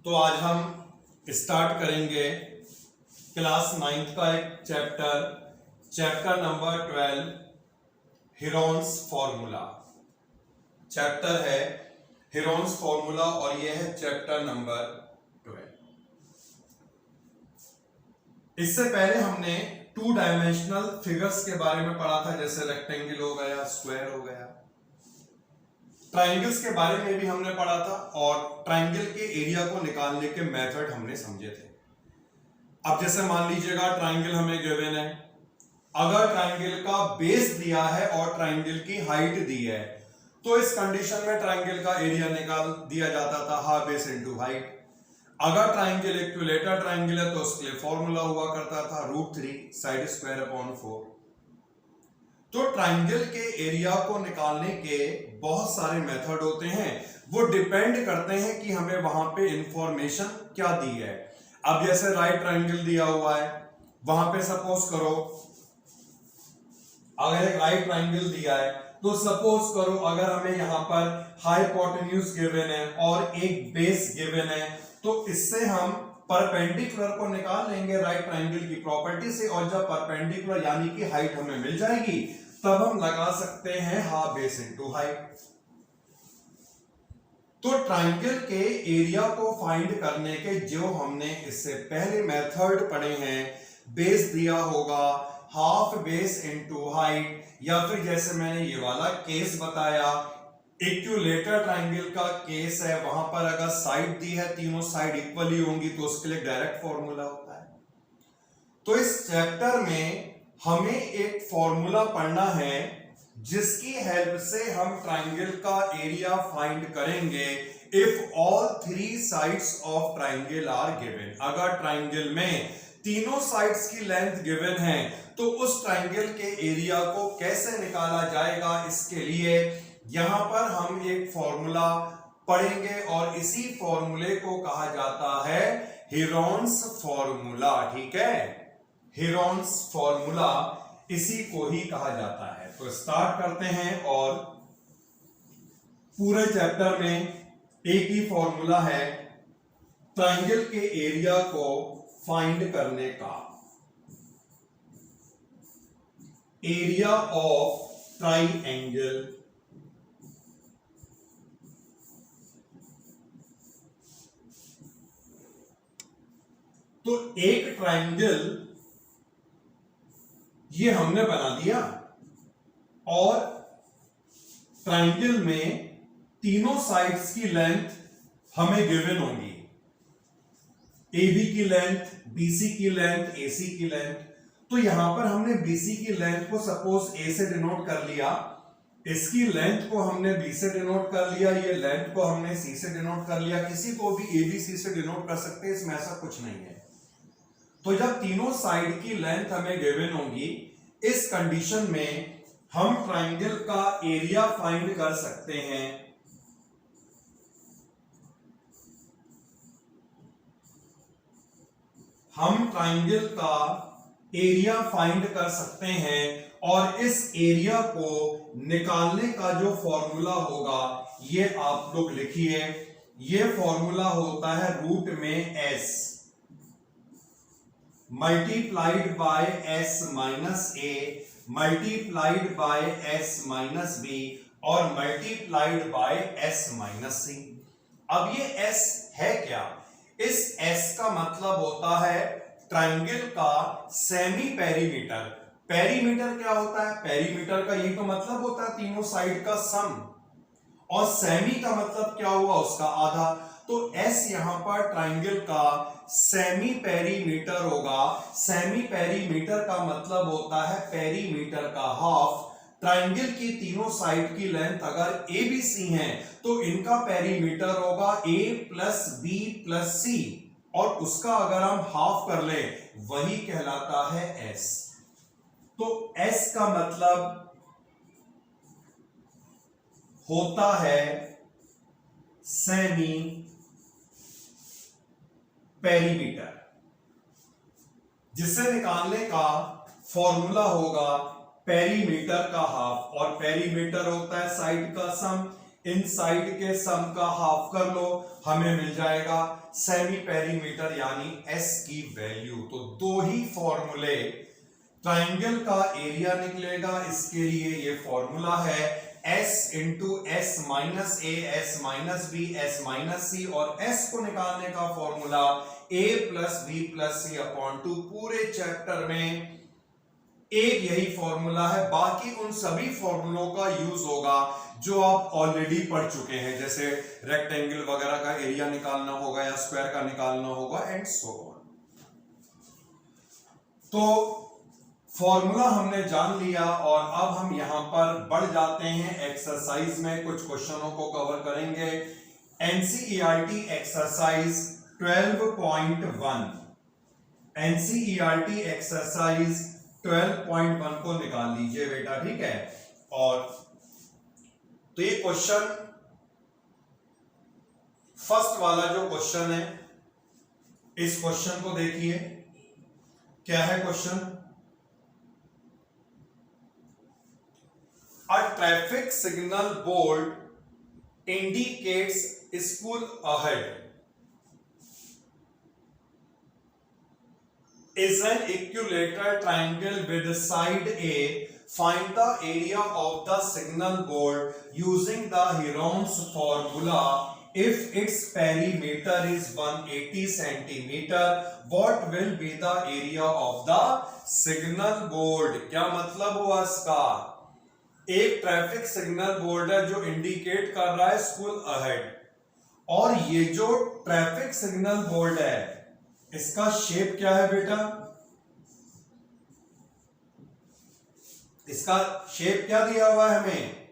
तो आज हम स्टार्ट करेंगे क्लास 9th का एक chapter number 12 Heron's formula. Chapter है हेरोन्स फॉर्मूला और यह है चैप्टर नंबर 12। इससे पहले हमने 2 डायमेंशनल फिगर्स के बारे में पढ़ा था, जैसे रेक्टेंगल हो गया, स्क्वायर हो गया। ट्राइंगल्स के बारे में भी हमने पढ़ा था और ट्राइंगल के एरिया को निकालने के मेथड हमने समझे थे। अब जैसे मान लीजिएगा ट्राइंगल हमें गिवन है, अगर ट्राइंगल का बेस दिया है और ट्राइंगल की हाइट दी है तो इस कंडीशन में ट्राइंगल का एरिया निकाल दिया जाता था हाफ बेस इनटू हाइट। अगर ट्राइंगल इक्विलेटरल ट्राइंगल है तो उसके लिए फॉर्मूला हुआ करता था √3 साइड स्क्वायर अपॉन 4। तो ट्राइंगल के एरिया को निकालने के बहुत सारे मेथड होते हैं, वो डिपेंड करते हैं कि हमें वहां पे इंफॉर्मेशन क्या दी है। अब जैसे राइट ट्राइंगल दिया हुआ है, वहां पे सपोज करो अगर एक राइट ट्राइंगल दिया है तो सपोज करो अगर हमें यहां पर हाइपोटेन्यूज गिवन है और एक बेस गिवन है तो इससे हम परपेंडिकुलर को निकाल लेंगे राइट ट्राइंगल की प्रॉपर्टी से, और जब परपेंडिकुलर यानी कि हाइट हमें मिल जाएगी तब हम लगा सकते हैं हाफ बेस इनटू हाइट। तो ट्राइंगल के एरिया को फाइंड करने के जो हमने इससे पहले मेथड पढ़े हैं, बेस दिया होगा हाफ बेस इनटू हाइट, या फिर जैसे मैंने ये वाला केस बताया इक्विलेटरल ट्राइंगल का केस है, वहां पर अगर साइड दी है तीनों साइड इक्वली होंगी तो उसके लिए डायरेक्ट फॉर्मूला होता है। तो इस चैप्टर में हमें एक फॉर्मूला पढ़ना है जिसकी हेल्प से हम ट्राइंगल का एरिया फाइंड करेंगे if all 3 sides of triangle are given. अगर ट्राइंगल में तीनों साइड्स की लेंथ गिवन है तो उस ट्राइंगल के एरिया को कैसे निकाला जाएगा, इसके लिए यहां पर हम एक फॉर्मूला पढ़ेंगे और इसी फॉर्मूले को कहा जाता है हेरोन्स फॉर्मूला। ठीक है, हेरोन्स फॉर्मूला इसी को ही कहा जाता है। तो स्टार्ट करते हैं और पूरे चैप्टर में एक ही फॉर्मूला है ट्राइंगल के एरिया को फाइंड करने का। एरिया ऑफ ट्राइंगल तो एक ट्राइंगल ये हमने बना दिया और ट्राइंगल में तीनों साइड्स की लेंथ हमें गिवन होंगी, AB की लेंथ, BC की लेंथ, AC की लेंथ। तो यहां पर हमने BC की लेंथ को सपोज A से डिनोट कर लिया, इसकी लेंथ को हमने B से डिनोट कर लिया, ये लेंथ को हमने C से डिनोट कर लिया। किसी को भी ABC से डिनोट कर सकते हैं, इसमें ऐसा कुछ नहीं है। तो जब तीनों साइड की लेंथ हमें गिवन होंगी, इस कंडीशन में हम ट्राइंगल का एरिया फाइंड कर सकते हैं। हम ट्राइंगल का एरिया फाइंड कर सकते हैं और इस एरिया को निकालने का जो फॉर्मूला होगा ये आप लोग लिखिए। ये फॉर्मूला होता है रूट में s multiplied by s minus a multiplied by s minus b और multiplied by s minus c। अब ये s है क्या? इस s का मतलब होता है ट्राइंगल का सेमी पेरीमीटर। पेरीमीटर क्या होता है? पेरीमीटर का यही तो मतलब होता है तीनों साइड का सम, और सेमी का मतलब क्या हुआ? उसका आधा। तो S यहां पर ट्राइंगल का सेमी पेरीमीटर होगा। सेमी पेरीमीटर का मतलब होता है पेरीमीटर का हाफ। ट्राइंगल की तीनों साइड की लेंथ अगर ABC है तो इनका पेरीमीटर होगा A plus B plus C, और उसका अगर हम हाफ कर ले वही कहलाता है S। तो S का मतलब होता है सेमी पेरीमीटर, जिसे निकालने का फॉर्मूला होगा पेरीमीटर का हाफ, और पेरीमीटर होता है साइड का सम। इन साइड के सम का हाफ कर लो, हमें मिल जाएगा सेमी पेरीमीटर यानी एस की वैल्यू। तो दो ही फॉर्मूले, ट्राइंगल का एरिया निकलेगा, इसके लिए ये फॉर्मूला है s into S minus A S minus B S minus C, और s को निकालने का फॉर्मूला a plus B plus C upon 2। पूरे चैप्टर में एक यही फॉर्मूला है, बाकी उन सभी फॉर्मूलों का यूज होगा जो आप ऑलरेडी पढ़ चुके हैं, जैसे रेक्टेंगल वगैरह का एरिया निकालना होगा या स्क्वायर का निकालना होगा एंड सो ऑन। तो फॉर्मूला हमने जान लिया और अब हम यहां पर बढ़ जाते हैं एक्सरसाइज में, कुछ क्वेश्चनों को कवर करेंगे। एनसीईआरटी एक्सरसाइज 12.1, एनसीईआरटी एक्सरसाइज 12.1 को निकाल लीजिए बेटा, ठीक है। और तो ये क्वेश्चन, फर्स्ट वाला जो क्वेश्चन है, इस क्वेश्चन को देखिए, क्या है question. A traffic signal board indicates school ahead is an equilateral triangle with side A. Find the area of the signal board using the Heron's formula. If its perimeter is 180 centimeter, what will be the area of the signal board? क्या मतलब हुआ इसका? एक traffic signal board है जो indicate कर रहा है स्कूल अहेड, और ये जो ट्रैफिक सिग्नल बोर्ड है इसका शेप क्या है बेटा, इसका शेप क्या दिया हुआ है हमें,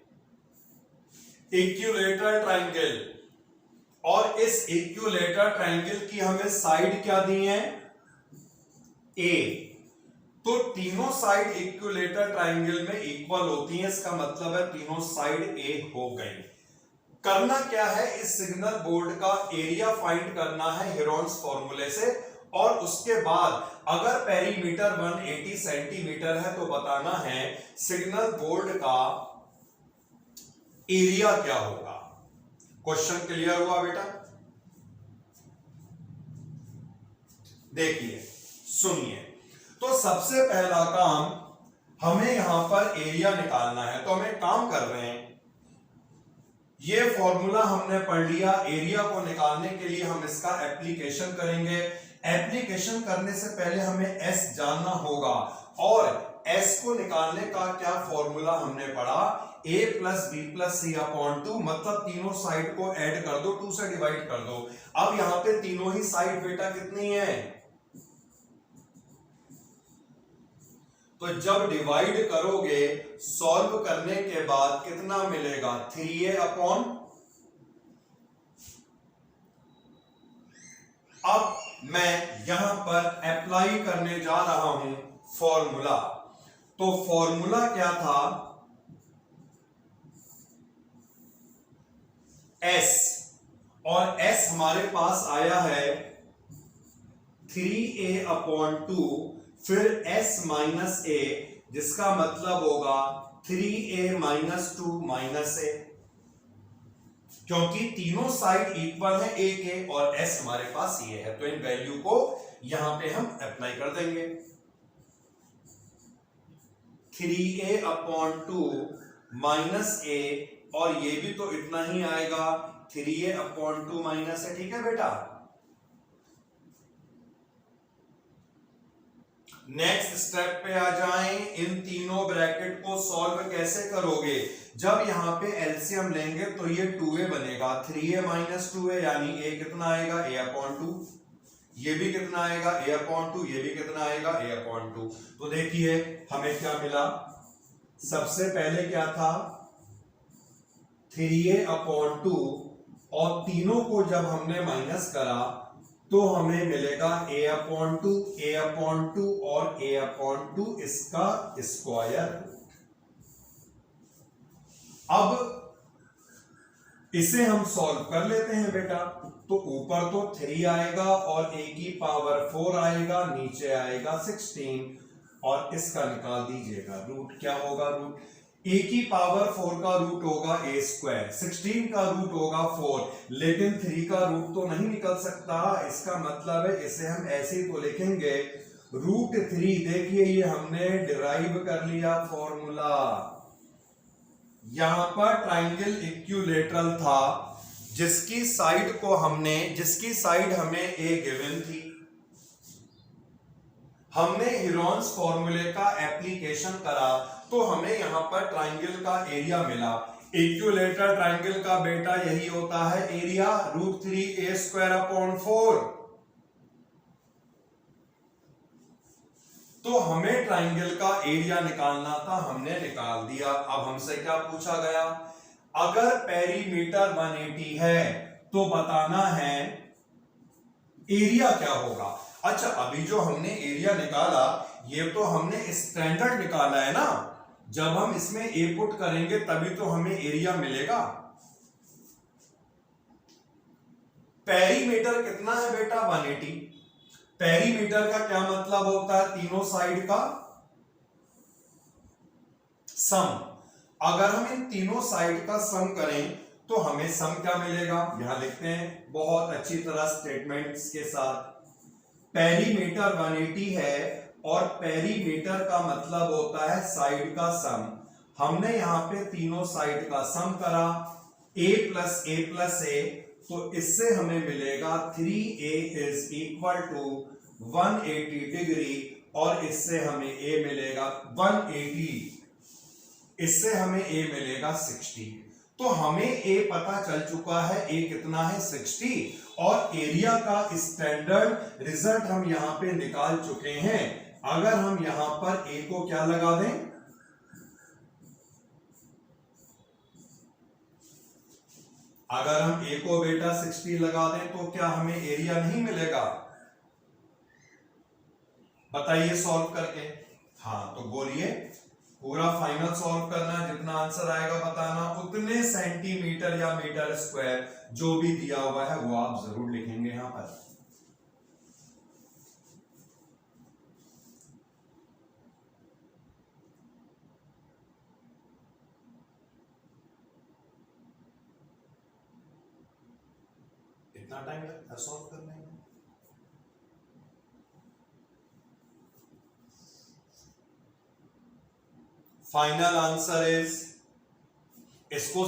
इक्विलेटरल ट्रायंगल। और इस इक्विलेटरल ट्रायंगल की हमें साइड क्या दी है, ए। तो तीनों साइड इक्विलेटरल ट्रायंगल में इक्वल होती हैं, इसका मतलब है तीनों साइड ए हो गई। करना क्या है, इस सिग्नल बोर्ड का एरिया फाइंड करना है हेरोन्स फॉर्मूले से, और उसके बाद अगर पेरीमीटर 180 सेंटीमीटर है तो बताना है सिग्नल बोर्ड का एरिया क्या होगा। क्वेश्चन क्लियर हुआ बेटा? देखिए सुनिए, तो सबसे पहला काम हमें यहां पर एरिया निकालना है, तो हमें काम कर रहे हैं, ये फॉर्मूला हमने पढ़ लिया, एरिया को निकालने के लिए हम इसका एप्लीकेशन करेंगे। एप्लीकेशन करने से पहले हमें एस जानना होगा, और एस को निकालने का क्या फॉर्मूला हमने पढ़ा, a plus B plus C upon 2, मतलब तीनों साइड को ऐड कर दो, 2 से डिवाइड कर दो। अब यहां पे तीनों ही साइड बेटा कितनी है, तो जब डिवाइड करोगे सॉल्व करने के बाद कितना मिलेगा, 3a अपॉन, अब मैं यहां पर अप्लाई करने जा रहा हूं फॉर्मूला। तो फॉर्मूला क्या था, s, और s हमारे पास आया है 3a अपॉन 2, फिर s माइनस a, जिसका मतलब होगा 3a माइनस 2 माइनस a, क्योंकि तीनों साइड इक्वल है a के, और s हमारे पास ये है, तो इन वैल्यू को यहां पे हम अप्लाई कर देंगे। 3a अपॉन 2 माइनस a, और ये भी तो इतना ही आएगा, 3a अपॉन 2 माइनस a, ठीक है बेटा। नेक्स्ट स्टेप पे आ जाएं, इन तीनों ब्रैकेट को सॉल्व कैसे करोगे, जब यहां पे एलसीएम लेंगे तो ये 2a बनेगा, 3a माइनस 2a यानी a कितना आएगा, a अपॉन 2, ये भी कितना आएगा, a अपॉन 2, ये भी कितना आएगा, a अपॉन 2। तो देखिए हमें क्या मिला, सबसे पहले क्या था 3a अपॉन 2, और तीनों को जब हमने माइनस करा तो हमें मिलेगा a अपॉन 2, a अपॉन 2 और a अपॉन 2, इसका स्क्वायर। अब इसे हम सॉल्व कर लेते हैं बेटा, तो ऊपर तो 3 आएगा और a की पावर 4 आएगा, नीचे आएगा 16, और इसका निकाल दीजिएगा रूट, क्या होगा रूट, ए की पावर 4 का रूट होगा ए स्क्वायर, 16 का रूट होगा 4, लेकिन 3 का रूट तो नहीं निकल सकता। इसका मतलब है इसे हम ऐसे ही तो लिखेंगे √3। देखिए ये हमने डिराइव कर लिया फॉर्मूला। यहां पर ट्राइंगल इक्विलैटरल था जिसकी साइड हमें ए गिवन थी। हमने हीरोन्स फॉर्मूले का एप्लीकेशन करा तो हमें यहां पर ट्राइंगल का एरिया मिला। इक्विलैटरल ट्राइंगल का बेटा यही होता है एरिया, √3a²/4। तो हमें ट्राइंगल का एरिया निकालना था, हमने निकाल दिया। अब हमसे क्या पूछा गया, अगर पेरीमीटर 180 है तो बताना है एरिया क्या होगा। अच्छा, अभी जो हमने एरिया निकाला ये तो हमने स्टैंडर्ड निकाला है ना, जब हम इसमें ए पुट करेंगे तभी तो हमें एरिया मिलेगा। पेरीमीटर कितना है बेटा, 180। पेरीमीटर का क्या मतलब होता है, तीनों साइड का सम। अगर हम इन तीनों साइड का सम करें तो हमें सम क्या मिलेगा, यहां लिखते हैं बहुत अच्छी तरह स्टेटमेंट्स के साथ। पेरीमीटर 180 है और पेरीमीटर का मतलब होता है साइड का सम। हमने यहां पे तीनों साइड का सम करा, a plus a plus a, तो इससे हमें मिलेगा 3a is equal to 180 degree, और इससे हमें a मिलेगा 180, इससे हमें a मिलेगा 60। तो हमें a पता चल चुका है, a कितना है 60, और एरिया का स्टैंडर्ड रिजल्ट हम यहां पे निकाल चुके हैं। अगर हम यहां पर a को क्या लगा दें, अगर हम a को बेटा 60 लगा दें तो क्या हमें एरिया नहीं मिलेगा, बताइए सॉल्व करके। हाँ तो बोलिए, पूरा फाइनल सॉल्व करना, जितना आंसर आएगा बताना, उतने सेंटीमीटर या मीटर स्क्वायर जो भी दिया हुआ है वो आप जरूर लिखेंगे यहां पर। कितना टाइम लगता है सॉल्व करने में? फाइनल आंसर इज, इसको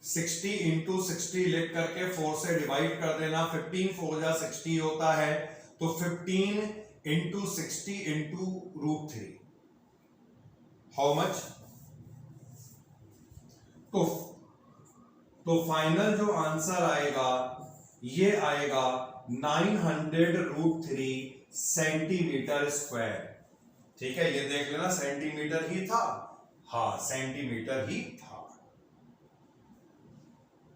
60 इंटू 60 लिख करके 4 से डिवाइड कर देना। 15 4 जा 60 होता है, तो 15 इंटू 60 इंटू √3, हाउ मच? तो फाइनल जो आंसर आएगा ये आएगा 900√3 सेंटीमीटर स्क्वायर। ठीक है, ये देख लेना सेंटीमीटर ही था, हाँ सेंटीमीटर ही था।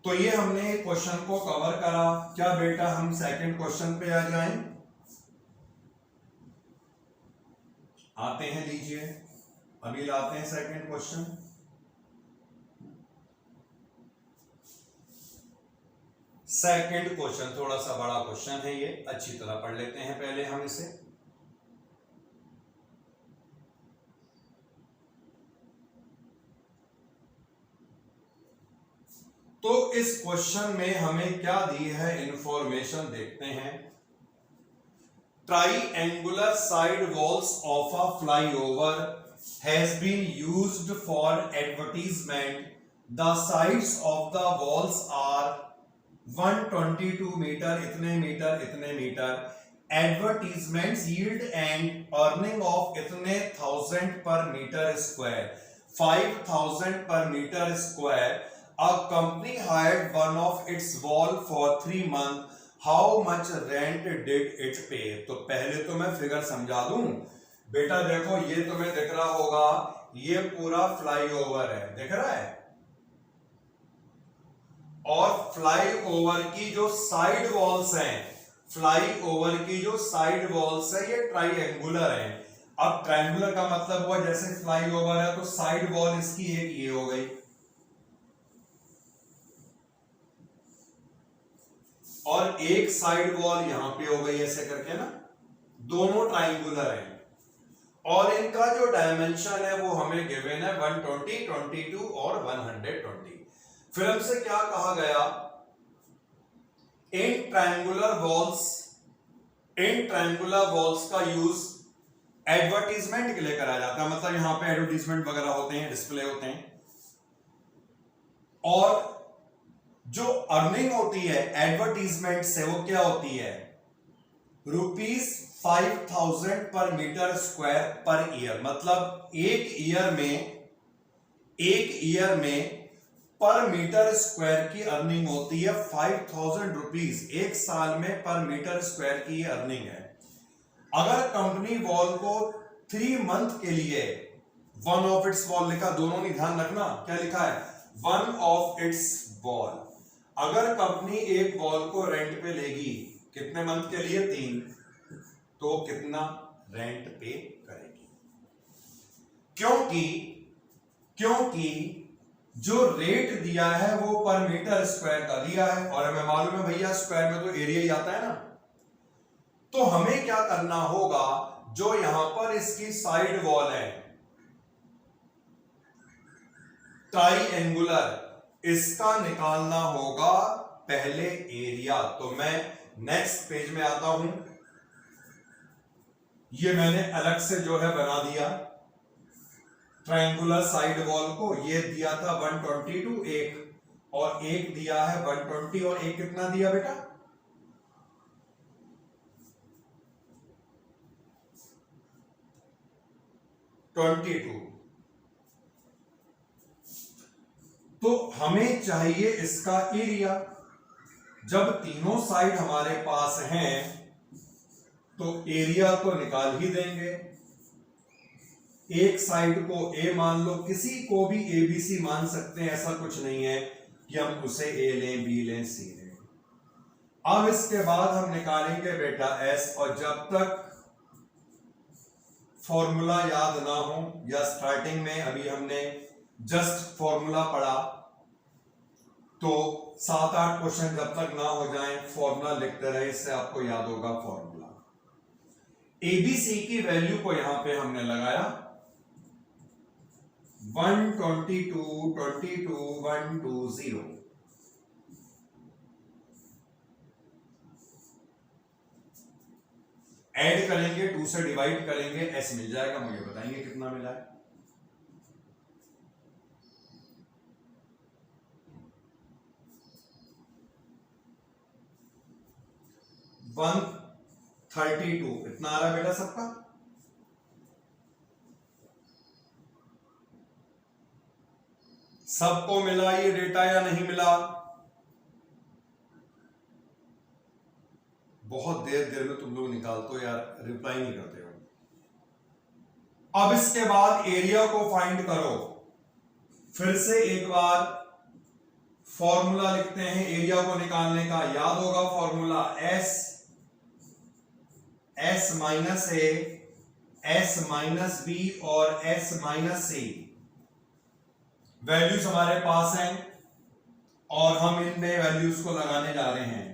तो ये हमने क्वेश्चन को कवर करा। क्या बेटा हम सेकंड क्वेश्चन पे आ जाएं? आते हैं, लीजिए अभी लाते हैं सेकंड क्वेश्चन। सेकंड क्वेश्चन थोड़ा सा बड़ा क्वेश्चन है, ये अच्छी तरह पढ़ लेते हैं पहले हम इसे। तो इस क्वेश्चन में हमें क्या दी है इंफॉर्मेशन देखते हैं। Triangular side walls of a flyover has been used for advertisement. The sides of the walls are 122 metre, इतने मीटर इतने metre. Advertisements yield and earning of इतने 1000 per metre square, 5000 per metre square. A company hired one of its wall for 3 months. How much rent did it pay? तो पहले तो मैं figure समझा दूं बेटा। देखो ये तुम्हें दिख रहा होगा, ये पूरा फ्लाईओवर है, दिख रहा है, और फ्लाईओवर की जो साइड वॉल्स हैं, फ्लाईओवर की जो साइड वॉल्स है ये ट्राइएंगुलर है। अब ट्राइएंगुलर का मतलब हुआ जैसे फ्लाईओवर है तो साइड वॉल इसकी एक ये हो गई, और एक साइड वॉल यहां पे हो गई ऐसे करके ना, दोनों ट्राइंगुलर हैं। और इनका जो डायमेंशन है वो हमें गिवन है 120, 22 और 120। फिर हमसे क्या कहा गया, इन ट्रायंगुलर वॉल्स का यूज एडवर्टीजमेंट के लिए करा जाता है, मतलब यहां पे एडवर्टीजमेंट वगैरह होते हैं, डिस्प्ले होते हैं। और जो अर्निंग होती है एडवर्टीजमेंट से वो क्या होती है, ₹5000 per metre square per year. मतलब एक ईयर में पर मीटर स्क्वायर की अर्निंग होती है 5000 रुपीज। एक साल में पर मीटर स्क्वायर की अर्निंग है। अगर कंपनी वॉल को 3 मंथ के लिए, वन ऑफ इट्स वॉल लिखा, दोनों नहीं, ध्यान रखना क्या लिखा है, वन ऑफ इट्स वॉल। अगर कंपनी एक वॉल को रेंट पे लेगी, कितने मंथ के लिए, 3, तो कितना रेंट पे करेगी? क्योंकि जो रेट दिया है वो पर मीटर स्क्वायर का दिया है, और हमें मालूम है भैया स्क्वायर में तो एरिया ही आता है ना। तो हमें क्या करना होगा, जो यहां पर इसकी साइड वॉल है ट्राइएंगुलर, इसका निकालना होगा पहले एरिया। तो मैं नेक्स्ट पेज में आता हूं, ये मैंने अलग से जो है बना दिया ट्रायंगुलर साइड वॉल को। ये दिया था 122 एक, और एक दिया है 120, और एक कितना दिया बेटा, 22। तो हमें चाहिए इसका एरिया। जब तीनों साइड हमारे पास हैं तो एरिया तो निकाल ही देंगे। एक साइड को ए मान लो, किसी को भी ए बी सी मान सकते हैं, ऐसा कुछ नहीं है कि हम उसे ए लें, बी लें, सी लें। अब इसके बाद हम निकालेंगे बेटा एस, और जब तक फॉर्मूला याद ना हो, या स्टार्टिंग में अभी हमने जस्ट फॉर्मूला पढ़ा, तो 7-8 क्वेश्चन जब तक ना हो जाएं फॉर्मूला लिखते रहे, इससे आपको याद होगा फॉर्मूला। एबीसी की वैल्यू को यहां पे हमने लगाया 122, 22, 120। ऐड करेंगे, 2 से डिवाइड करेंगे, एस मिल जाएगा। मुझे बताएंगे कितना मिला है। 132 इतना आ रहा है बेटा सबका। सबको मिला ये डेटा या नहीं मिला? बहुत देर में तुम लोग निकालते हो यार, रिप्लाई नहीं करते हो। अब इसके बाद एरिया को फाइंड करो। फिर से एक बार फॉर्मूला लिखते हैं एरिया को निकालने का। याद होगा formula, S minus A, S minus B और एस माइनस सी। वैल्यूज हमारे पास हैं और हम इनमें वैल्यूज को लगाने जा रहे हैं।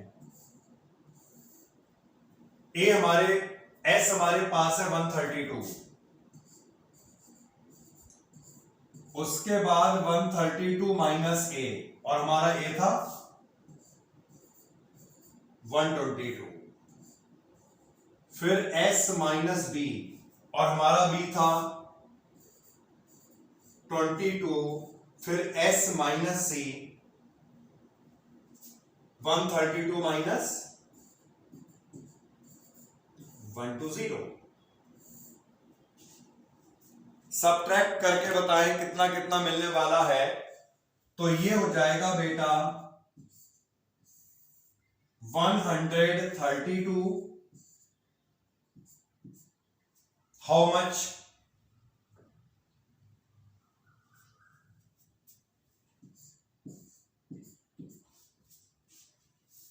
एस हमारे पास है 132, उसके बाद 132 माइनस ए, और हमारा ए था 122, फिर एस माइनस बी, और हमारा बी था 22, फिर एस माइनस सी, 132 माइनस 120। सबट्रैक्ट करके बताएं कितना कितना मिलने वाला है। तो ये हो जाएगा बेटा 132, हाउ मच,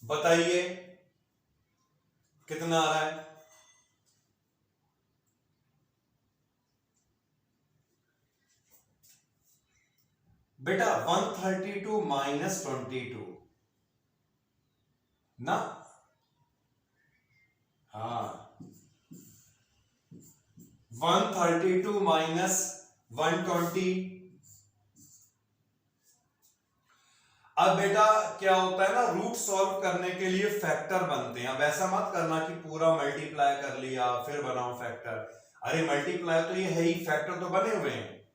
बताइए कितना आ रहा है? बेटा 132 माइनस 22 ना, हाँ 132 माइनस 120। अब बेटा क्या होता है ना, रूट सॉल्व करने के लिए फैक्टर बनते हैं। अब ऐसा मत करना कि पूरा मल्टीप्लाई कर लिया फिर बनाओ फैक्टर। अरे मल्टीप्लाई तो ये है ही, फैक्टर तो बने हुए हैं,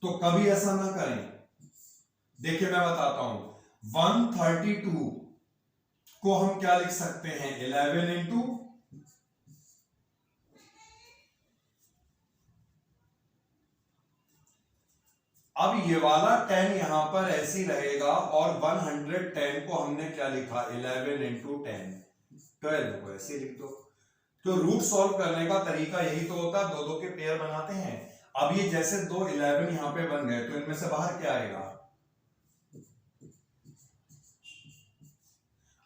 तो कभी ऐसा ना करें। देखिए मैं बताता हूं, 132 को हम क्या लिख सकते हैं, 11 इंटू, अब ये वाला 10 यहां पर ऐसे ही रहेगा, और 110 को हमने क्या लिखा, 11 इंटू 10, 12 को ऐसे लिख दो। तो रूट सॉल्व करने का तरीका यही तो होता है, दो दो के पेयर बनाते हैं। अब ये जैसे दो 11 यहां पे बन गए, तो इनमें से बाहर क्या आएगा,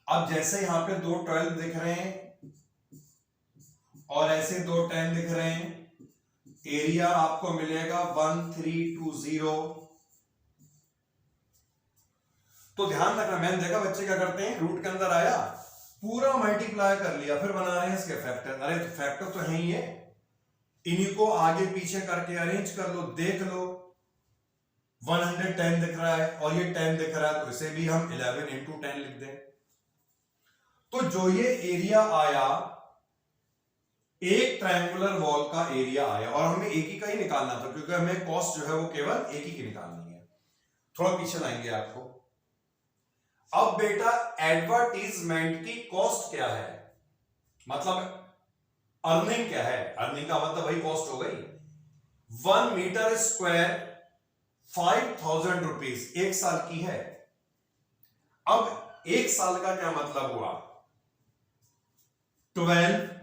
अब जैसे यहां पे दो 12 दिख रहे हैं और ऐसे दो 10 दिख रहे हैं, एरिया आपको मिलेगा 1320। तो ध्यान रखना, मैंने देखा बच्चे क्या करते हैं, रूट के अंदर आया, पूरा मल्टीप्लाई कर लिया, फिर बना रहे हैं इसके फैक्टर। अरे तो फैक्टर तो है ही है, इन्हीं को आगे पीछे करके अरेंज कर लो, देख लो 110 दिख रहा है और ये 10 दिख रहा है, तो इसे भी हम 11 इंटू 10 लिख दें। तो जो ये एरिया आया, एक ट्रायंगुलर वॉल का एरिया आया, और हमें एक ही का ही निकालना था क्योंकि हमें कॉस्ट जो है वो केवल एक ही की निकालनी है। थोड़ा पीछे लाएंगे आपको। अब बेटा एडवर्टीजमेंट की कॉस्ट क्या है, मतलब अर्निंग क्या है, अर्निंग का मतलब वही कॉस्ट हो गई। 1 मीटर स्क्वायर 5000 रुपीज एक साल की है। अब एक साल का क्या मतलब हुआ, 12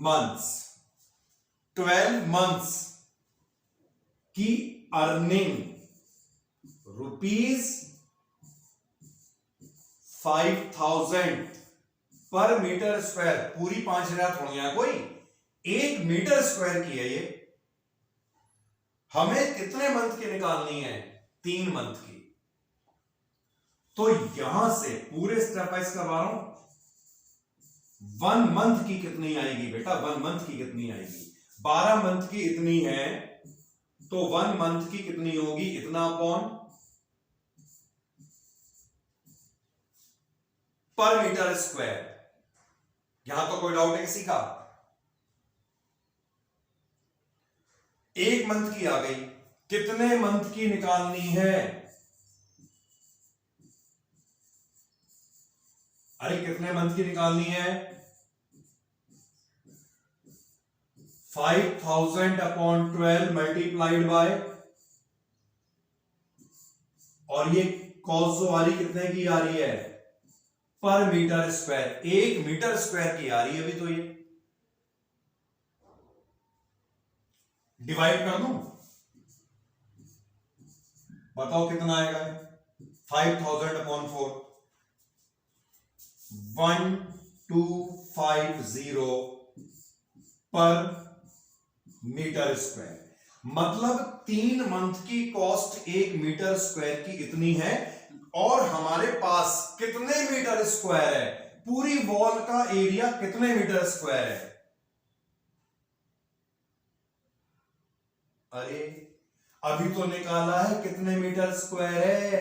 मंथ्स, 12 मंथ्स की अर्निंग ₹5000 पर मीटर स्क्वायर। पूरी 5000 थोड़ी है कोई, 1 मीटर स्क्वायर की है ये। हमें कितने मंथ की निकालनी है, 3 मंथ की। तो यहां से पूरे स्टेप वाइज करवा रहा हूं। 1 मंथ की कितनी आएगी बेटा, 1 मंथ की कितनी आएगी, 12 मंथ की इतनी है, तो 1 मंथ की कितनी होगी, इतना अपॉन पर मीटर स्क्वायर। यहां तो कोई डाउट है किसी का, 1 मंथ की आ गई, कितने मंथ की निकालनी है, अरे कितने मंथ की निकालनी है, 5000 अपॉन 12 मल्टीप्लाइड बाय, और ये कॉस वाली कितने की आ रही है, पर मीटर स्क्वायर, 1 मीटर स्क्वायर की आ रही है अभी। तो ये डिवाइड कर दूं, बताओ कितना आएगा, 5000 अपॉन 4, 1250 पर मीटर स्क्वायर। मतलब 3 मंथ की कॉस्ट 1 मीटर स्क्वायर की इतनी है, और हमारे पास कितने मीटर स्क्वायर है, पूरी वॉल का एरिया कितने मीटर स्क्वायर है। अरे अभी तो निकाला है कितने मीटर स्क्वायर है।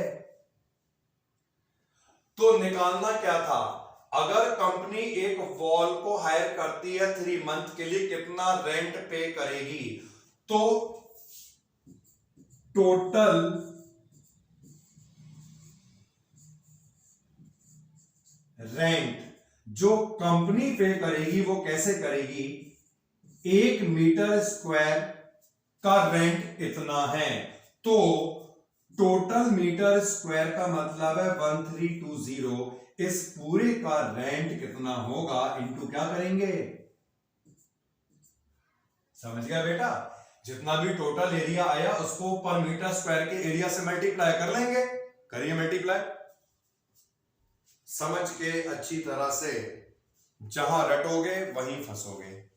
तो निकालना क्या था, अगर कंपनी एक वॉल को हायर करती है 3 मंथ के लिए, कितना रेंट पे करेगी, तो टोटल रेंट जो कंपनी पे करेगी वो कैसे करेगी, 1 मीटर स्क्वायर का रेंट इतना है, तो टोटल मीटर स्क्वायर का मतलब है 1320। इस पूरे का रेंट कितना होगा, इनटू क्या करेंगे, समझ गया बेटा, जितना भी टोटल एरिया आया उसको पर मीटर स्क्वायर के एरिया से मल्टीप्लाई कर लेंगे। करिए मल्टीप्लाई, समझ के अच्छी तरह से, जहां रटोगे वहीं फंसोगे।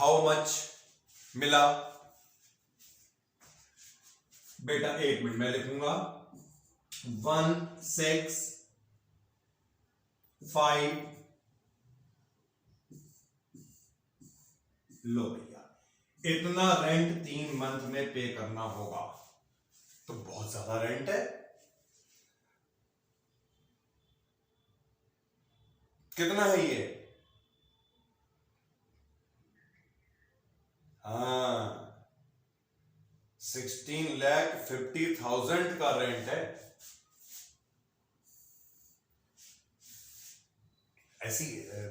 हाउ मच मिला बेटा, 1 मिनट मैं लिखूंगा 165। लो भैया, इतना रेंट 3 मंथ में पे करना होगा, तो बहुत ज्यादा रेंट है। कितना है ये? हाँ, 16,50,000 का रेंट है। ऐसी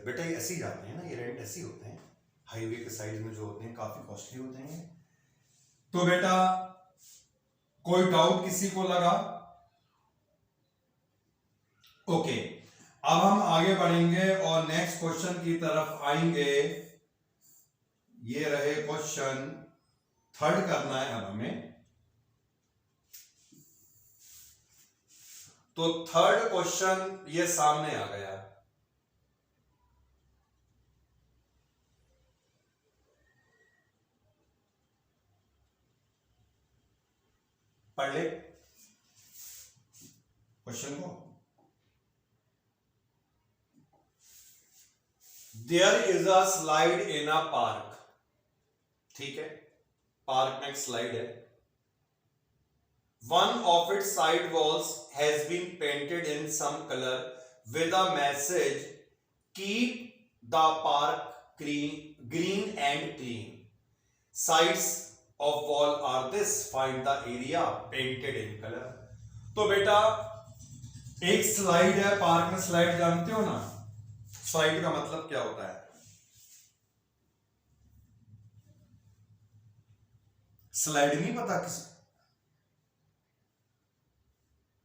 बेटा, ये ऐसे ही जाते हैं ना, ये रेंट ऐसे ही होते हैं, हाईवे के साइड में जो होते हैं काफी कॉस्टली होते हैं। तो बेटा कोई डाउट किसी को लगा? ओके, अब हम आगे बढ़ेंगे और नेक्स्ट क्वेश्चन की तरफ आएंगे। ये रहे क्वेश्चन 3 करना है अब हमें। तो 3rd क्वेश्चन ये सामने आ गया। पढ़ ले क्वेश्चन को। There is a slide in a park. ठीक है, पार्क में एक स्लाइड है। One of its side walls has been painted in some color with a message, keep the park green and clean. Sides of wall are this, find the area painted in color. तो बेटा एक slide है park में, slide जानते हो ना, slide का मतलब क्या होता है? स्लाइड नहीं पता किसी?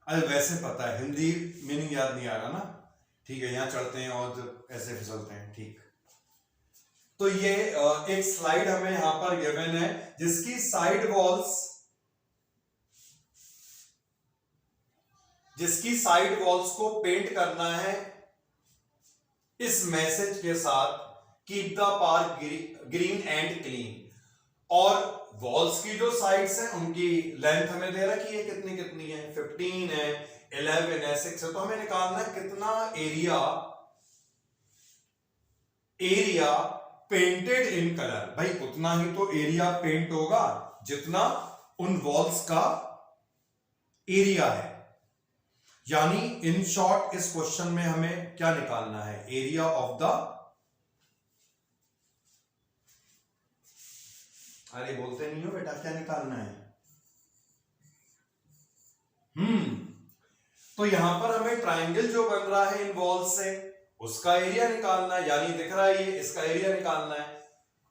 अरे वैसे पता है, हिंदी मीनिंग याद नहीं आ रहा ना। ठीक है, यहां चढ़ते हैं और ऐसे फिसलते हैं। ठीक, तो ये एक स्लाइड हमें यहां पर गिवन है जिसकी साइड वॉल्स को पेंट करना है इस मैसेज के साथ, keep the park green and clean. और वॉल्स की जो साइड्स हैं उनकी लेंथ हमें दे रखी है, कितनी कितनी है, 15 है, 11 है, 6 है। तो हमें निकालना है कितना एरिया पेंटेड इन कलर। भाई उतना ही तो एरिया पेंट होगा जितना उन वॉल्स का एरिया है। यानी इन शॉर्ट इस क्वेश्चन में हमें क्या निकालना है? एरिया ऑफ द, अरे बोलते नहीं हो बेटा, क्या निकालना है? तो यहां पर हमें ट्रायंगल जो बन रहा है इन वॉल्स से उसका एरिया निकालना है, यानी दिख रहा है ये, इसका एरिया निकालना है।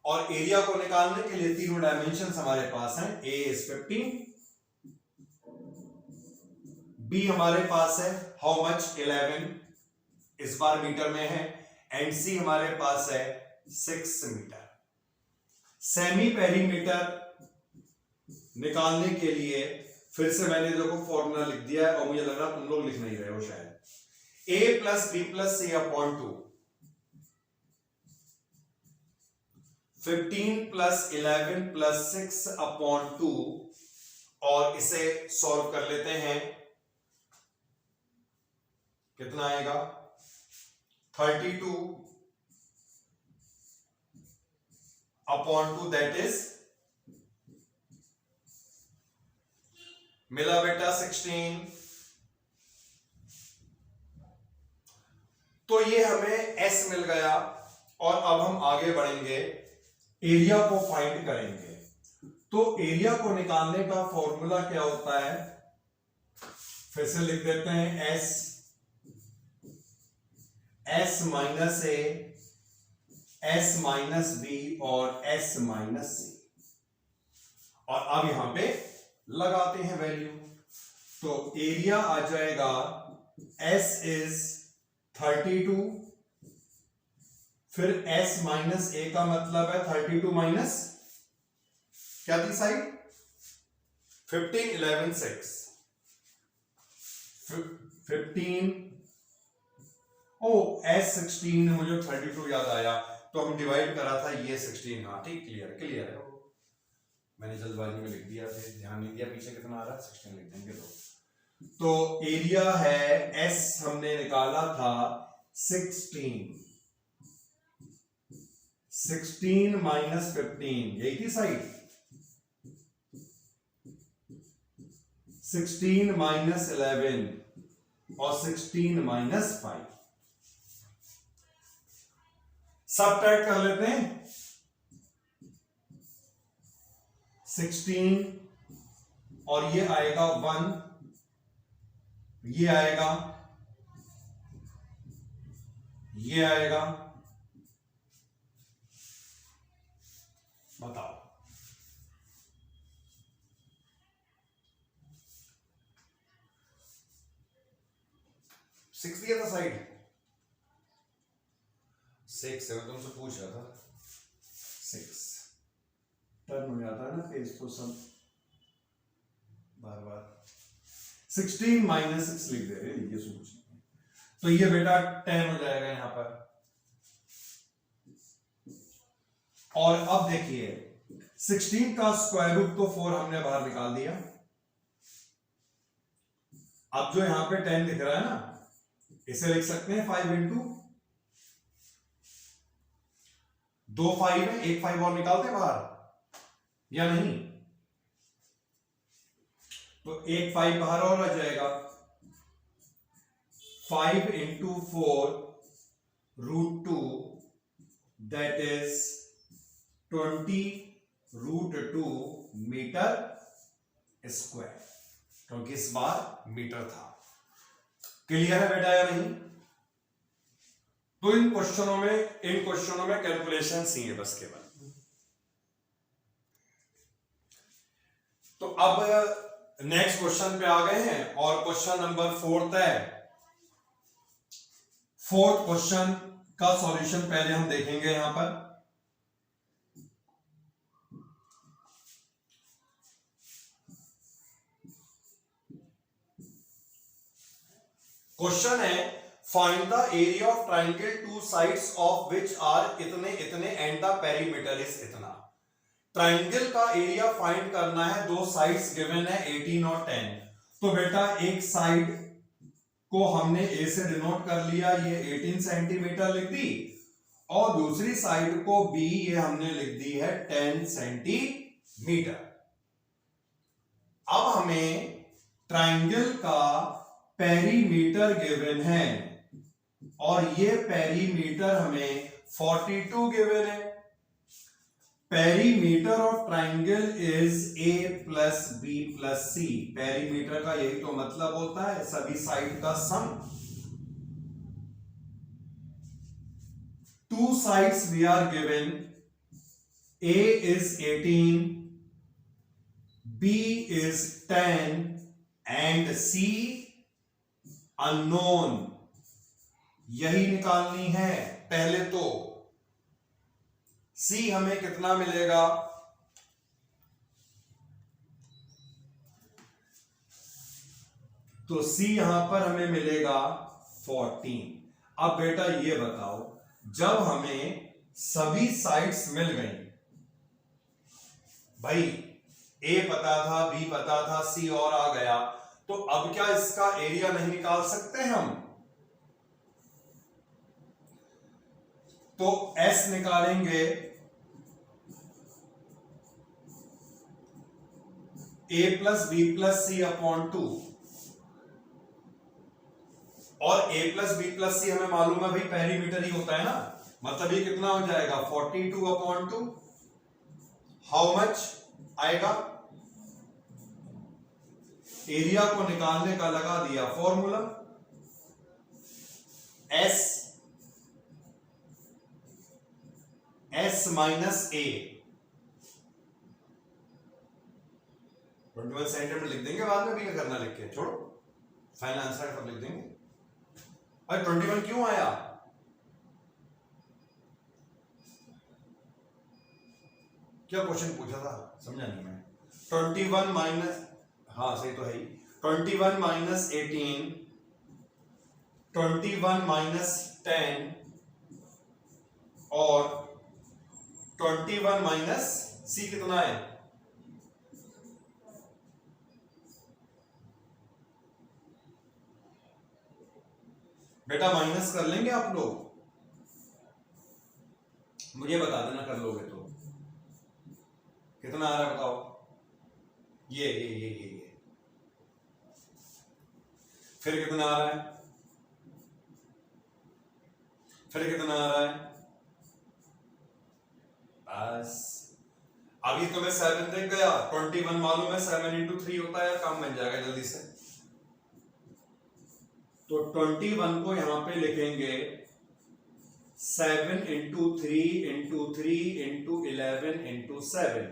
और एरिया को निकालने के लिए तीनों डायमेंशन हमारे पास हैं। ए इज 15, बी हमारे पास है हाउ मच 11, इस बार मीटर में है, एंड सी हमारे पास है 6 मीटर। सेमी पेरीमीटर निकालने के लिए फिर से मैंने देखो फॉर्मूला लिख दिया है, और मुझे लग रहा तुम लोग लिख नहीं रहे हो शायद। a plus B plus C upon 2, 15 plus 11 plus 6 upon 2, और इसे सॉल्व कर लेते हैं। कितना आएगा? 32 अपॉन 2, दैट इज मिला बेटा 16। तो ये हमें s मिल गया। और अब हम आगे बढ़ेंगे, एरिया को फाइंड करेंगे। तो एरिया को निकालने का फॉर्मूला क्या होता है? फिर से लिख देते हैं, s minus a, s minus b और s माइनस c। और अब यहां पे लगाते हैं वैल्यू। तो एरिया आ जाएगा s इज 32, फिर s माइनस a का मतलब है 32 माइनस क्या थी साइड? 15, 11, 6, 15। ओ s 16, मुझे 32 याद आया, तो हम डिवाइड करा था ये 16। हाँ ठीक, क्लियर है। मैंने जल्दबाजी में लिख दिया, फिर ध्यान नहीं दिया पीछे कितना आ रहा है, 16 लिख देंगे। तो एरिया है S हमने निकाला था 16 माइनस 15, यही थी साइड। 16 माइनस 11 और 16 माइनस 5, सब ट्रैक कर लेते हैं। 16 और ये आएगा 1, ये आएगा, ये आएगा, बताओ। 6 दिया था साइड, 6 से मैं तुमसे पूछ रहा था। 6 टर्न हो जाता है ना पेज को सब बार बार। 16 माइनस 6 लिख दे रहे, ये सोच। तो ये बेटा 10 हो जाएगा यहां पर। और अब देखिए 16 का स्क्वायर रूट तो 4 हमने बाहर निकाल दिया। अब जो यहां पे 10 दिख रहा है ना, इसे लिख सकते हैं 5 इंटू 2 5 है, एक 5 और निकालते हैं बाहर या नहीं? तो एक 5 बाहर और आ जाएगा। 5 into 4 root 2, that is 20 root 2 metre square, क्योंकि इस बार मीटर था। क्लियर है बेटा या नहीं? तो इन क्वेश्चनों में कैलकुलेशन ही है बस केवल। तो अब नेक्स्ट क्वेश्चन पे आ गए हैं और क्वेश्चन नंबर 4 है। 4th क्वेश्चन का सॉल्यूशन पहले हम देखेंगे यहां पर। क्वेश्चन है find the area of triangle, two sides of which are इतने इतने एंड द पेरीमीटर इज इतना। ट्राइंगल का एरिया फाइंड करना है, दो साइड्स गिवन है 18 और 10। तो बेटा एक साइड को हमने ए से डिनोट कर लिया, ये 18 सेंटीमीटर लिख दी, और दूसरी साइड को बी, ये हमने लिख दी है 10 सेंटीमीटर। अब हमें ट्राइंगल का पेरीमीटर गिवन है और ये पेरीमीटर हमें 42 गिवन है। Perimeter of triangle is A plus B plus C. Perimeter का यही तो मतलब होता है, सभी साइड का sum. Two sides we are given, A is 18, B is 10 and C unknown. यही निकालनी है पहले। तो सी हमें कितना मिलेगा? तो सी यहां पर हमें मिलेगा 14। अब बेटा ये बताओ, जब हमें सभी साइड्स मिल गई, भाई ए पता था, बी पता था, सी और आ गया, तो अब क्या इसका एरिया नहीं निकाल सकते हम? तो एस निकालेंगे, ए plus B plus C upon 2, और ए प्लस बी प्लस सी हमें मालूम है भाई पेरीमीटर ही होता है ना, मतलब ये कितना हो जाएगा 42 अपॉन 2। हाउ मच आएगा? एरिया को निकालने का लगा दिया फॉर्मूला, एस माइनस ए। 21 सेंटीमीटर लिख देंगे, बाद में भी क्या करना, लिख के छोड़ो, फाइनल आंसर पर लिख देंगे। अरे 21 क्यों आया? क्या क्वेश्चन पूछा था, समझा नहीं मैं। 21 माइनस, हाँ सही तो है ही, 21 माइनस 18, 21 माइनस 10 और 21 माइनस सी कितना है? बेटा माइनस कर लेंगे आप लोग, मुझे बता देना कर लोगे तो कितना आ रहा है बताओ। ये फिर कितना आ रहा है? फिर कितना आ रहा है? बस अभी तो मैं 7 देख गया, 21 मालूम है 7 इंटू 3 होता है, काम बन जाएगा जल्दी से। तो 21 को यहां पे लिखेंगे 7 इंटू 3 इंटू 3 इंटू 11 इंटू 7।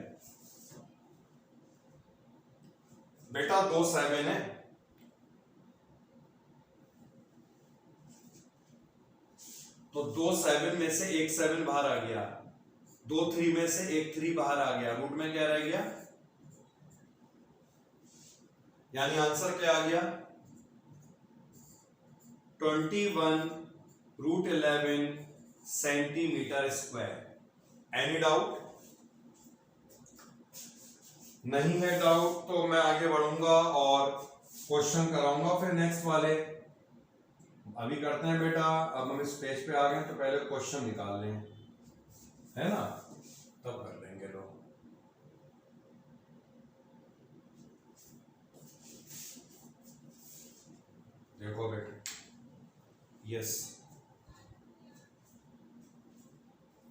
बेटा 2 7 है, तो 2 7 में से एक 7 बाहर आ गया, 2 3 में से एक 3 बाहर आ गया, रूट में क्या रह गया? यानी आंसर क्या आ गया? 21 root 11 centimetre square. Any doubt? नहीं है डाउट तो मैं आगे बढ़ूंगा और क्वेश्चन कराऊंगा फिर नेक्स्ट वाले। अभी करते हैं बेटा, अब हम इस पेज पे आ गए तो पहले क्वेश्चन निकाल लें, है ना, तब कर लेंगे लोग। देखो बेटा, यस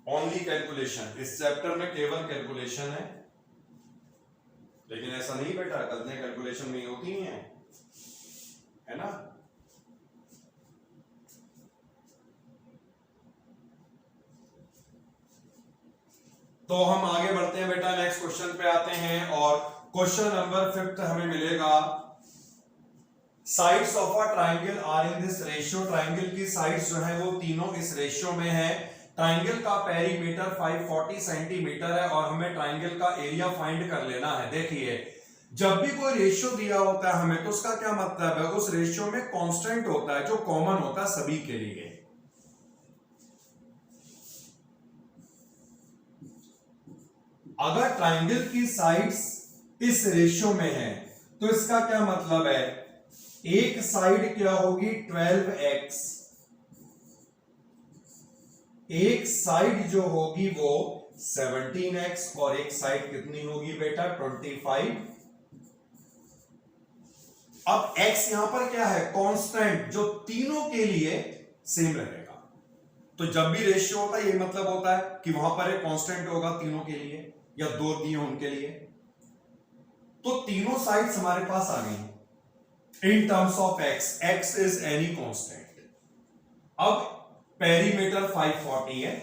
ओनली कैलकुलेशन, इस चैप्टर में केवल कैलकुलेशन है। लेकिन ऐसा नहीं बेटा, गलतियां कैलकुलेशन में ही होती हैं, है ना। तो हम आगे बढ़ते हैं बेटा, नेक्स्ट क्वेश्चन पे आते हैं और क्वेश्चन नंबर 5 हमें मिलेगा sides of a triangle are in this ratio. Triangle की साइड्स जो है वो तीनों इस रेशियो में है। ट्रायंगल का पेरीमीटर 540 सेंटीमीटर है और हमें ट्रायंगल का एरिया फाइंड कर लेना है। देखिए जब भी कोई रेशियो दिया होता है हमें, तो उसका क्या मतलब है, उस रेशियो में कांस्टेंट होता है जो कॉमन होता है सभी के लिए। अगर ट्रायंगल की साइड्स इस रेशियो में है तो इसका क्या मतलब है, एक साइड क्या होगी 12x, एक साइड जो होगी वो 17x और एक साइड कितनी होगी बेटा 25। अब x यहां पर क्या है, कांस्टेंट, जो तीनों के लिए सेम रहेगा। तो जब भी रेशियो होता है ये मतलब होता है कि वहां पर एक कांस्टेंट होगा तीनों के लिए या दो दिए उनके लिए। तो तीनों साइड्स हमारे पास आ गई in terms of x is any constant. अब पेरीमीटर 540 है,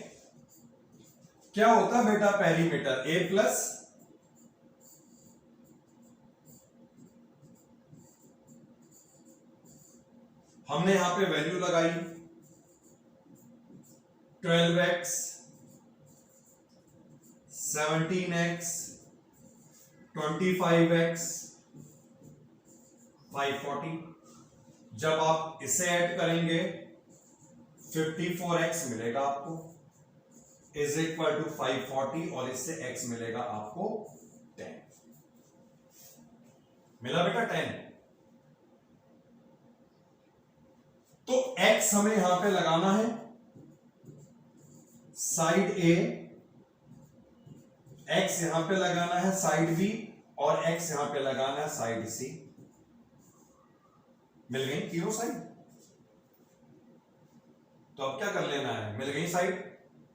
क्या होता है बेटा पेरीमीटर, a प्लस हमने यहां पे वैल्यू लगाई 12x 17x 25x 540। जब आप इसे ऐड करेंगे 54x मिलेगा आपको इज इक्वल टू 540 और इससे x मिलेगा आपको 10। मिला बेटा 10। तो x हमें यहां पे लगाना है साइड A, x यहां पे लगाना है साइड B और x यहां पे लगाना है साइड C। मिल गई तीनों साइड। तो अब क्या कर लेना है, मिल गई साइड,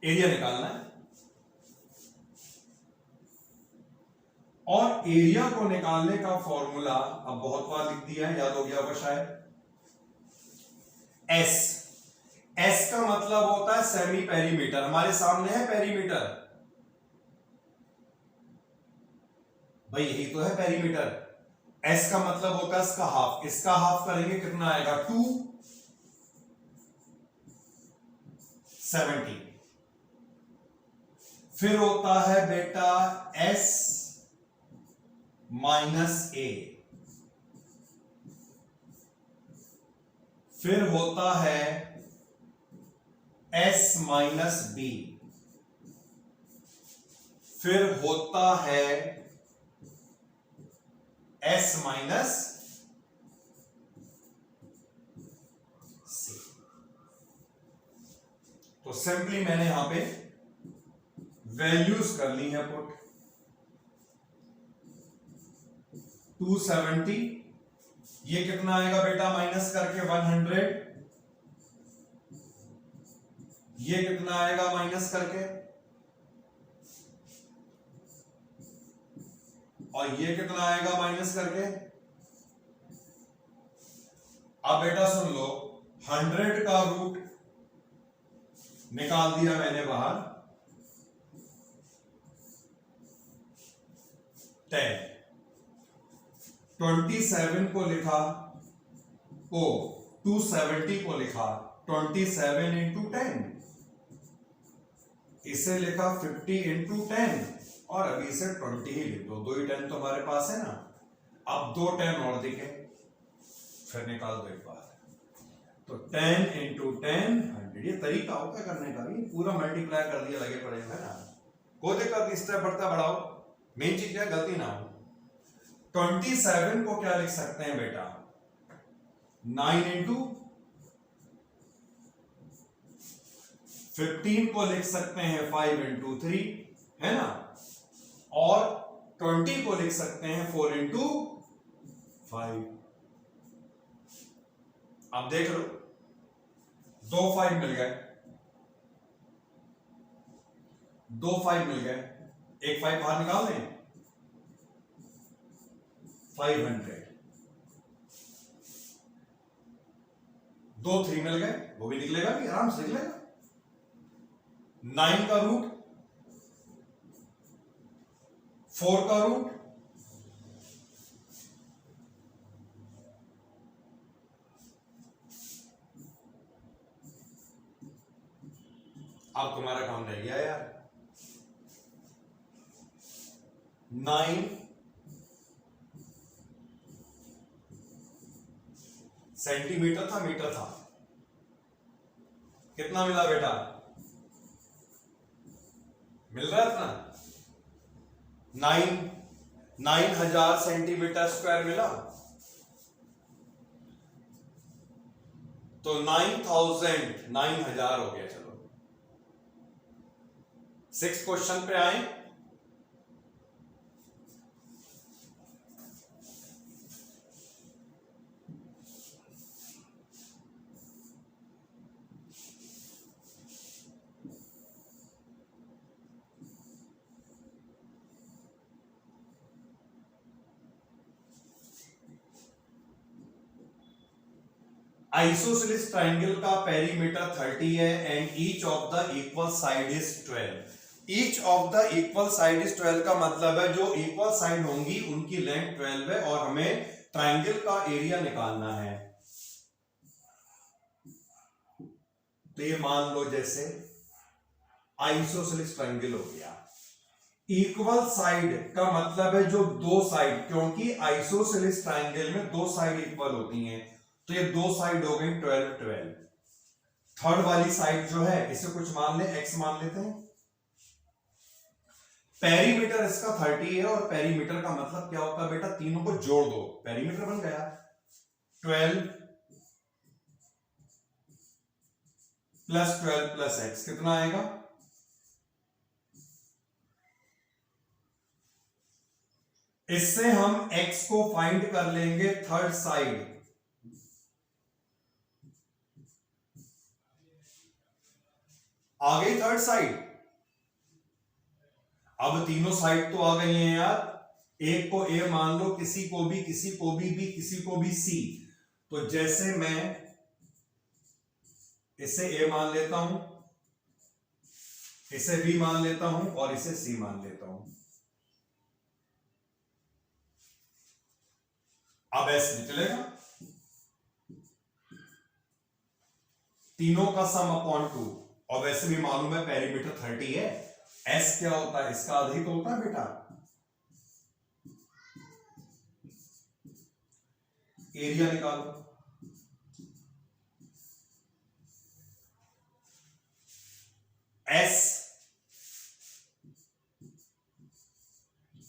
एरिया निकालना है। और एरिया को निकालने का फॉर्मूला अब बहुत बार लिख दिया है, याद हो गया होगा शायद। एस का मतलब होता है सेमी पेरीमीटर। हमारे सामने है पेरीमीटर, भाई यही तो है पेरीमीटर। एस का मतलब होता है इसका हाफ, इसका हाफ करेंगे कितना आएगा 270। फिर होता है बेटा एस माइनस ए, फिर होता है एस माइनस बी, फिर होता है S माइनस C। तो सिंपली मैंने यहां पे वैल्यूज कर ली है पुट। 270, ये कितना आएगा बेटा माइनस करके 100, ये कितना आएगा माइनस करके, और ये कितना आएगा माइनस करके। अब बेटा सुन लो, 100 का रूट निकाल दिया मैंने बाहर, 10। 27 को लिखा, 270 को लिखा 27 इंटू 10, इसे लिखा 50 इंटू 10, और अभी इसे 20 ही लिख दो, 2 ही 10 तो हमारे पास है ना। अब 2 10 और दिखे, फिर निकाल दो एक बार। तो 10 इंटू 10 100, ये तरीका होता है करने का, ये पूरा मल्टीप्लाई कर दिया, लगे पड़े है ना, कोई दिक्कत नहीं, स्टेप बढ़ता बढ़ाओ, मेन चीज क्या, गलती ना हो। 27 को क्या लिख सकते हैं बेटा, 9 इंटू 15 को लिख सकते हैं 5 इंटू 3, है ना, और 20 को लिख सकते हैं 4 इंटू 5। अब देख लो, 2 5 मिल गए, 2 5 मिल गए, एक 5 बाहर निकाल दें, 500। 2 3 मिल गए, वो भी निकलेगा कि आराम से निकलेगा। 9 का रूट, 4 का रूट, अब तुम्हारा काम रह गया यार, 9 सेंटीमीटर था, मीटर था, कितना मिला बेटा, मिल रहा था ना, 9000 सेंटीमीटर स्क्वायर मिला, तो 9000 हो गया। चलो 6 क्वेश्चन पे आए। आइसोसेलेस ट्रायंगल का पेरीमीटर 30 है and each of the equal side is 12। Each of the equal side is 12 का मतलब है जो इक्वल साइड होंगी उनकी लेंथ 12 है, और हमें ट्रायंगल का एरिया निकालना है। तो ये मान लो जैसे आइसोसेलेस ट्रायंगल हो गया, इक्वल साइड का मतलब है जो दो साइड, क्योंकि आइसोसेलेस ट्रायंगल में दो साइड इक्वल होती हैं, तो ये दो साइड हो गई 12 12। थर्ड वाली साइड जो है इसे कुछ मान ले, x मान लेते हैं। पेरीमीटर इसका 30 है, और पेरीमीटर का मतलब क्या होता है बेटा, तीनों को जोड़ दो, पेरीमीटर बन गया 12 प्लस 12 प्लस x, कितना आएगा, इससे हम x को फाइंड कर लेंगे थर्ड साइड। आ गई थर्ड साइड। अब तीनों साइड तो आ गई हैं यार, एक को a मान लो, किसी को भी किसी को भी b, किसी को भी c। तो जैसे मैं इसे a मान लेता हूं, इसे b मान लेता हूं, और इसे c मान लेता हूं। अब s निकलेगा, तीनों का सम अपॉन 2, और वैसे भी मालूम है पेरीमीटर 30 है, s क्या होता है, इसका आधा ही तो होता है बेटा। एरिया निकालो, s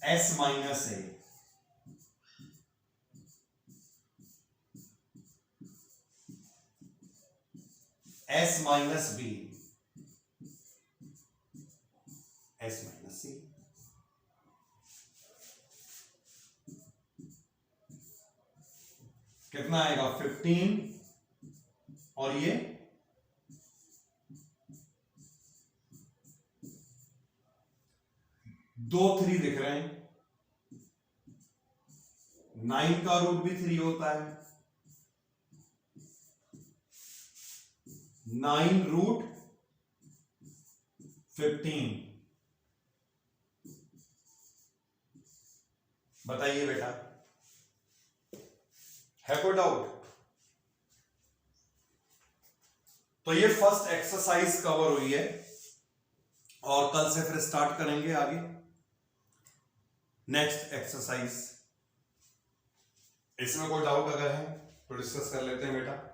S minus A, S minus B, S minus C. कितना आएगा 15 और ये 2 3 दिख रहे हैं, 9 का रूट भी 3 होता है, 9 रूट 15। बताइए बेटा, है कोई डाउट? तो ये फर्स्ट एक्सरसाइज कवर हुई है और कल से फिर स्टार्ट करेंगे आगे नेक्स्ट एक्सरसाइज। इसमें कोई डाउट अगर है तो डिस्कस कर लेते हैं बेटा।